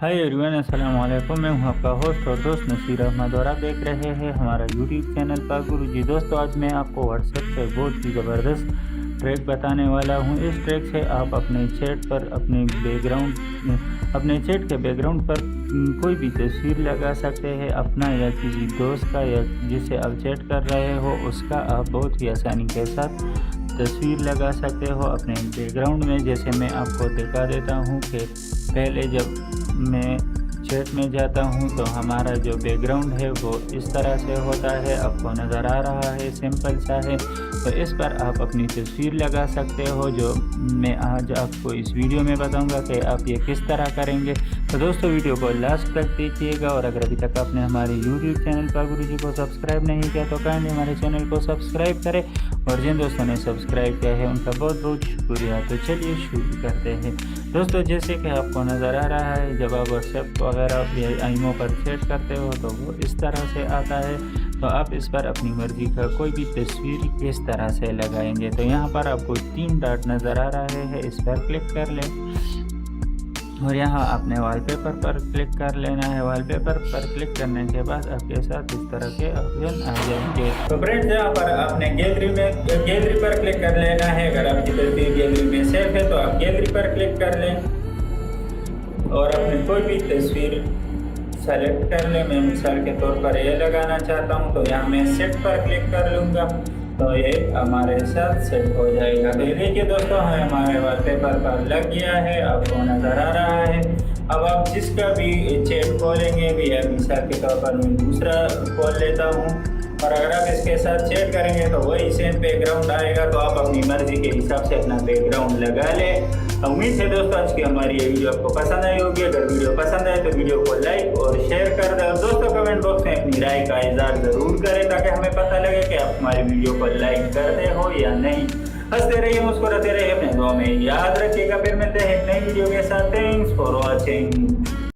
Hi everyone, अस्सलाम वालेकुम। मैं हूं आपका होस्ट और दोस्त नसीर अहमद और आप देख रहे हैं हमारा यूट्यूब चैनल पाक गुरुजी। दोस्तों, आज मैं आपको व्हाट्सएप पे बहुत ही ज़बरदस्त ट्रैक बताने वाला हूं। इस ट्रैक से आप अपने चैट पर अपने चैट के बैकग्राउंड पर कोई भी तस्वीर लगा सकते हैं, अपना या किसी दोस्त का या जिससे आप चैट कर रहे हो उसका आप बहुत ही आसानी के साथ तस्वीर लगा सकते हो अपने बैकग्राउंड में। जैसे मैं आपको दिखा देता हूं कि पहले जब मैं चैट में जाता हूं तो हमारा जो बैकग्राउंड है वो इस तरह से होता है, आपको नज़र आ रहा है, सिंपल सा है। तो इस पर आप अपनी तस्वीर लगा सकते हो, जो मैं आज आपको इस वीडियो में बताऊंगा कि आप ये किस तरह करेंगे। तो दोस्तों, वीडियो को लास्ट तक देखिएगा और अगर अभी तक आपने हमारे यूट्यूब चैनल पाक गुरुजी को सब्सक्राइब नहीं किया तो काइंडली हमारे चैनल को सब्सक्राइब करें और जिन दोस्तों ने सब्सक्राइब किया है उनका बहुत बहुत शुक्रिया। तो चलिए शुरू करते हैं। दोस्तों, जैसे कि आपको नज़र आ रहा है, जब आप व्हाट्सएप वगैरह या आईमो पर चैट करते हो तो वो इस तरह से आता है। तो आप इस पर अपनी मर्ज़ी का कोई भी तस्वीर किस तरह से लगाएंगे। तो यहाँ पर आपको 3 डॉट नज़र आ रहे हैं, इस पर क्लिक कर लें और यहाँ आपने वॉलपेपर पर क्लिक कर लेना है। वॉलपेपर पर क्लिक करने के बाद आपके साथ इस तरह के ऑप्शन आ जाएंगे। तो फ्रेंड्स, यहाँ पर आपने गैलरी पर क्लिक कर लेना है। अगर आपकी तस्वीर गैलरी में सेव है तो आप गैलरी पर क्लिक कर लें और अपनी कोई भी तस्वीर सेलेक्ट कर लें। मैं मिसाल के तौर पर ये लगाना चाहता हूँ तो यहाँ मैं सेट पर क्लिक कर लूँगा तो ये हमारे साथ सेट हो जाएगा। तो ये देखिए दोस्तों, हमारे वॉलपेपर पर लग गया है, आपको नज़र आ रहा है। अब आप जिसका भी चैट खोलेंगे भी, मिसाल के तौर पर मैं दूसरा खोल लेता हूँ और अगर आप इसके साथ चैट करेंगे तो वही सेम बैकग्राउंड आएगा। तो आप अपनी मर्ज़ी के हिसाब से अपना बैकग्राउंड लगा लें। उम्मीद है दोस्तों आज की हमारी ये वीडियो आपको पसंद आई होगी। अगर वीडियो पसंद आए तो वीडियो को लाइक और शेयर कर दें और दोस्तों कमेंट बॉक्स में अपनी राय का इज़हार ज़रूर करें ताकि हमें पता लगे कि आप हमारी वीडियो को लाइक करते हो या नहीं। हंसते रहिए, मुस्कुराते रहिए, अपने दुआ में याद रखिएगा। फिर मिलते हैं एक नई वीडियो के साथ। Thanks for watching.